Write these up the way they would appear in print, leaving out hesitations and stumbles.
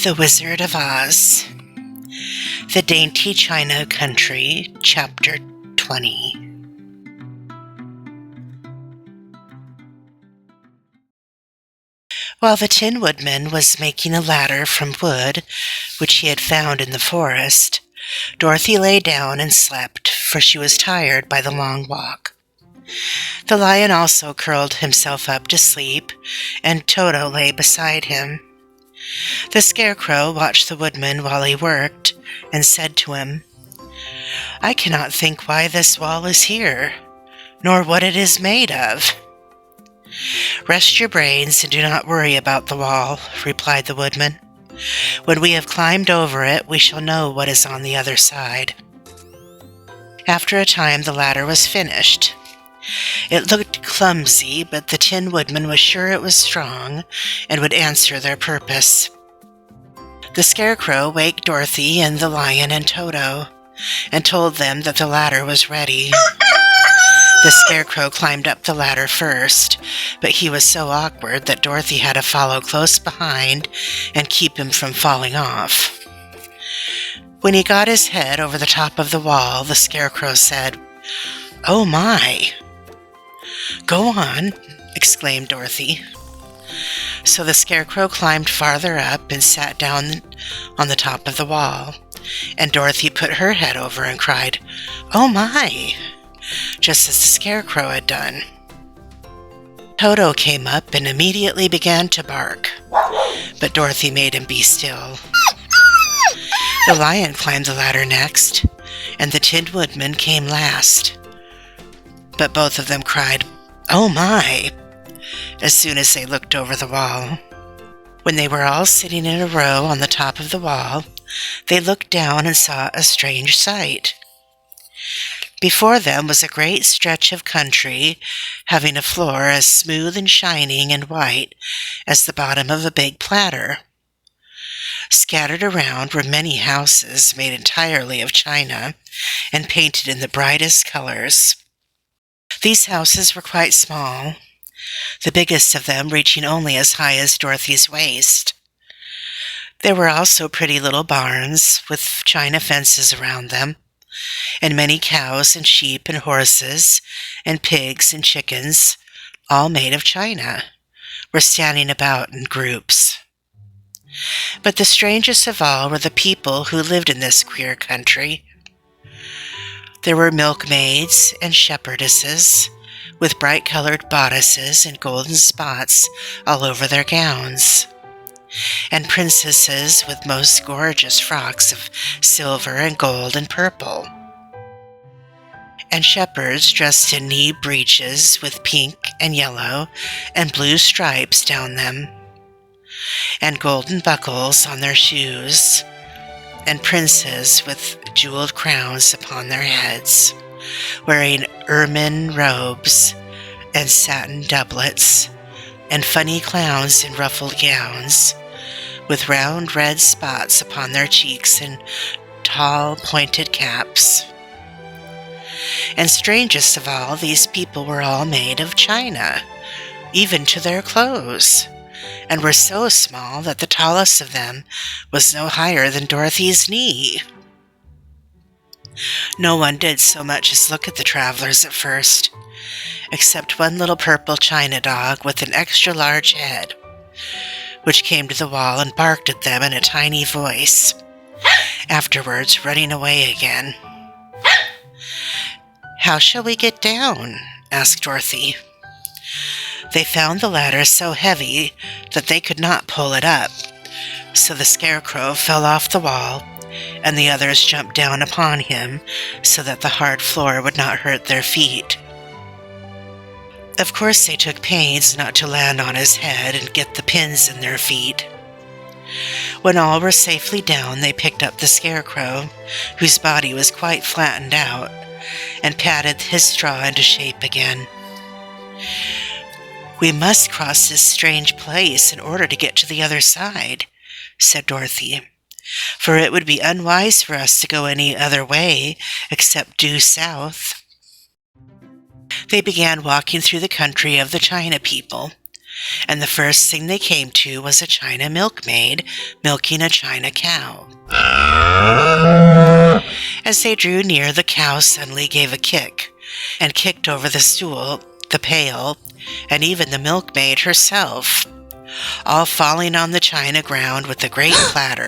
The Wizard of Oz, The Dainty China Country, Chapter 20. While the Tin Woodman was making a ladder from wood, which he had found in the forest, Dorothy lay down and slept, for she was tired by the long walk. The lion also curled himself up to sleep, and Toto lay beside him. The Scarecrow watched the woodman while he worked, and said to him, "I cannot think why this wall is here, nor what it is made of." "Rest your brains and do not worry about the wall," replied the woodman. "When we have climbed over it, we shall know what is on the other side." After a time, the ladder was finished. It looked clumsy, but the Tin Woodman was sure it was strong and would answer their purpose. The Scarecrow waked Dorothy and the lion and Toto, and told them that the ladder was ready. The Scarecrow climbed up the ladder first, but he was so awkward that Dorothy had to follow close behind and keep him from falling off. When he got his head over the top of the wall, the Scarecrow said, "Oh my!" "Go on," exclaimed Dorothy. So the Scarecrow climbed farther up and sat down on the top of the wall, and Dorothy put her head over and cried, "Oh my!" just as the Scarecrow had done. Toto came up and immediately began to bark, but Dorothy made him be still. The lion climbed the ladder next, and the Tin Woodman came last, but both of them cried, "Oh my!" as soon as they looked over the wall. When they were all sitting in a row on the top of the wall, they looked down and saw a strange sight. Before them was a great stretch of country, having a floor as smooth and shining and white as the bottom of a big platter. Scattered around were many houses made entirely of china and painted in the brightest colors. These houses were quite small, the biggest of them reaching only as high as Dorothy's waist. There were also pretty little barns with china fences around them, and many cows and sheep and horses and pigs and chickens, all made of china, were standing about in groups. But the strangest of all were the people who lived in this queer country. There were milkmaids and shepherdesses, with bright-colored bodices and golden spots all over their gowns, and princesses with most gorgeous frocks of silver and gold and purple, and shepherds dressed in knee breeches with pink and yellow and blue stripes down them, and golden buckles on their shoes, and princes with jeweled crowns upon their heads, wearing ermine robes and satin doublets, and funny clowns in ruffled gowns, with round red spots upon their cheeks and tall pointed caps. And strangest of all, these people were all made of china, even to their clothes, and were so small that the tallest of them was no higher than Dorothy's knee. No one did so much as look at the travelers at first, except one little purple china dog with an extra large head, which came to the wall and barked at them in a tiny voice, afterwards running away again. "How shall we get down?" asked Dorothy. They found the ladder so heavy that they could not pull it up, so the Scarecrow fell off the wall, and the others jumped down upon him so that the hard floor would not hurt their feet. Of course, they took pains not to land on his head and get the pins in their feet. When all were safely down, they picked up the Scarecrow, whose body was quite flattened out, and patted his straw into shape again. "We must cross this strange place in order to get to the other side," said Dorothy, "for it would be unwise for us to go any other way except due south." They began walking through the country of the China people. and the first thing they came to was a China milkmaid milking a China cow. As they drew near, the cow suddenly gave a kick, and kicked over the stool, the pail, and even the milkmaid herself, all falling on the china ground with a great clatter.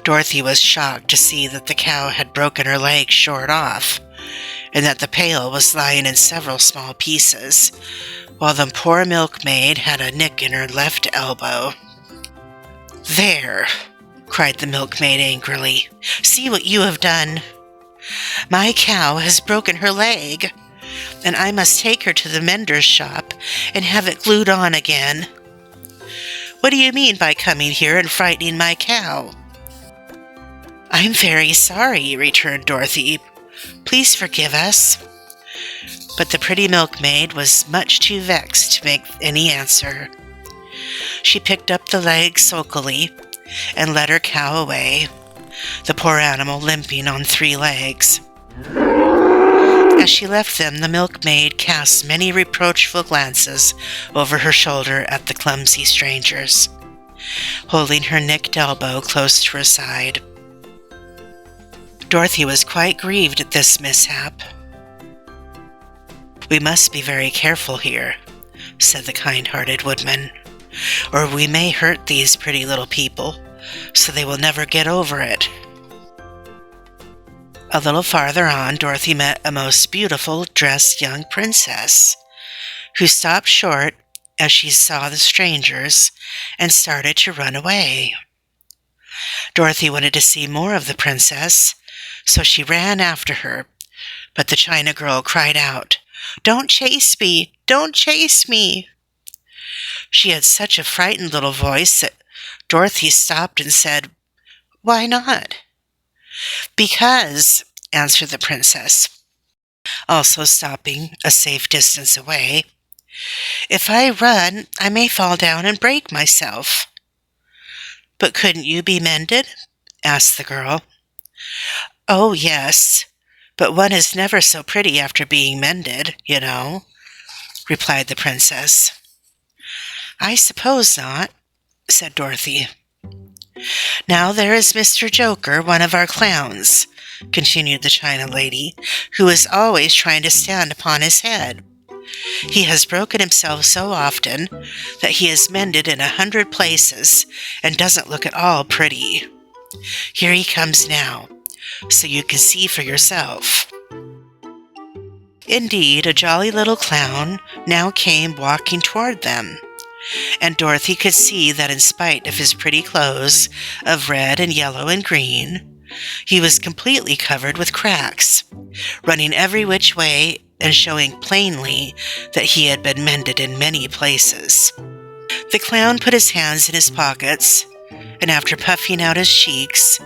Dorothy was shocked to see that the cow had broken her leg short off, and that the pail was lying in several small pieces, while the poor milkmaid had a nick in her left elbow. "There!" cried the milkmaid angrily. "See what you have done! My cow has broken her leg, and I must take her to the mender's shop and have it glued on again. What do you mean by coming here and frightening my cow?" "I'm very sorry," returned Dorothy. "Please forgive us." But the pretty milkmaid was much too vexed to make any answer. She picked up the leg sulkily and led her cow away, the poor animal limping on 3 legs. As she left them, the milkmaid cast many reproachful glances over her shoulder at the clumsy strangers, holding her nicked elbow close to her side. Dorothy was quite grieved at this mishap. "We must be very careful here," said the kind-hearted woodman, "or we may hurt these pretty little people, so they will never get over it." A little farther on, Dorothy met a most beautiful dressed young princess, who stopped short as she saw the strangers and started to run away. Dorothy wanted to see more of the princess, so she ran after her, but the China girl cried out, "Don't chase me! Don't chase me!" She had such a frightened little voice that Dorothy stopped and said, "Why not?" "Because," answered the princess, also stopping a safe distance away, "if I run, I may fall down and break myself." "But couldn't you be mended?" asked the girl. "Oh, yes, but one is never so pretty after being mended, you know," replied the princess. "I suppose not," said Dorothy. "Now there is Mr. Joker, one of our clowns," continued the China lady, "who is always trying to stand upon his head. He has broken himself so often that he is mended in 100 places and doesn't look at all pretty. Here he comes now, so you can see for yourself." Indeed, a jolly little clown now came walking toward them, and Dorothy could see that in spite of his pretty clothes of red and yellow and green, he was completely covered with cracks, running every which way and showing plainly that he had been mended in many places. The clown put his hands in his pockets, and after puffing out his cheeks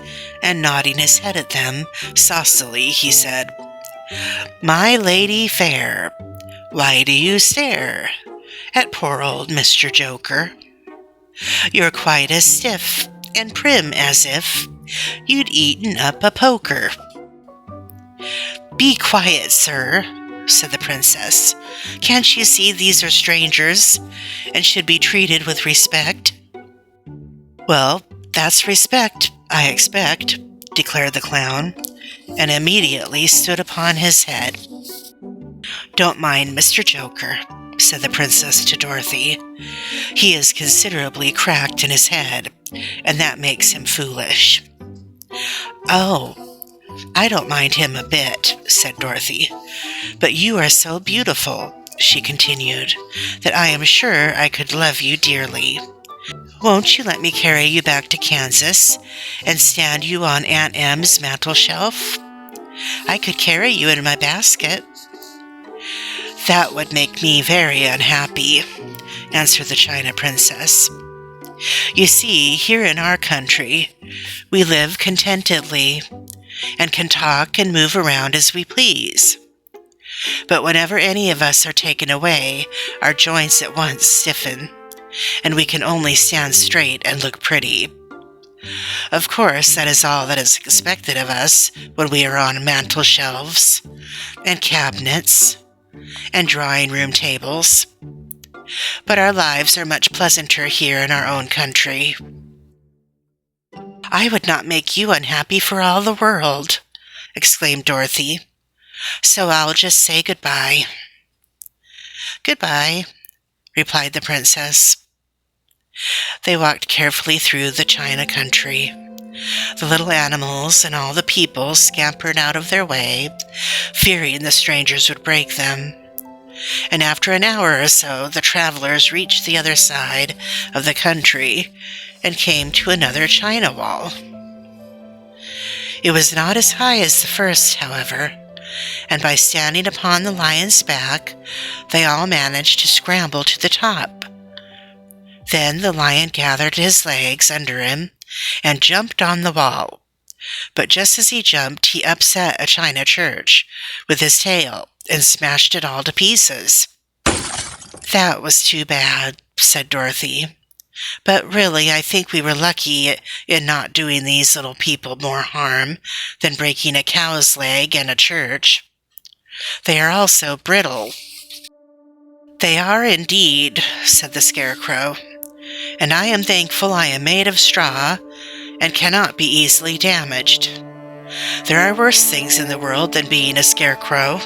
and nodding his head at them saucily, he said, "My lady fair, why do you stare at poor old Mr. Joker? You're quite as stiff and prim as if you'd eaten up a poker." "Be quiet, sir," said the princess. "Can't you see these are strangers and should be treated with respect?" "Well, that's respect, I expect," declared the clown, and immediately stood upon his head. "Don't mind Mr. Joker," said the princess to Dorothy. "He is considerably cracked in his head, and that makes him foolish." "Oh, I don't mind him a bit," said Dorothy. "But you are so beautiful," she continued, "that I am sure I could love you dearly. Won't you let me carry you back to Kansas and stand you on Aunt Em's mantel shelf? I could carry you in my basket." "That would make me very unhappy," answered the China princess. "You see, here in our country, we live contentedly and can talk and move around as we please. But whenever any of us are taken away, our joints at once stiffen, and we can only stand straight and look pretty. Of course, that is all that is expected of us when we are on mantel shelves and cabinets and drawing-room tables. but our lives are much pleasanter here in our own country." "I would not make you unhappy for all the world," exclaimed Dorothy. "So I'll just say goodbye." "Goodbye," replied the princess. They walked carefully through the China country. The little animals and all the people scampered out of their way, fearing the strangers would break them. And after an hour or so, the travelers reached the other side of the country and came to another China wall. It was not as high as the first, however, and by standing upon the lion's back, they all managed to scramble to the top. Then the lion gathered his legs under him and jumped on the wall. But just as he jumped, he upset a china church with his tail and smashed it all to pieces. "That was too bad," said Dorothy. "But really, I think we were lucky in not doing these little people more harm than breaking a cow's leg and a church. They are all so brittle." "They are indeed," said the Scarecrow, "and I am thankful I am made of straw and cannot be easily damaged. There are worse things in the world than being a scarecrow."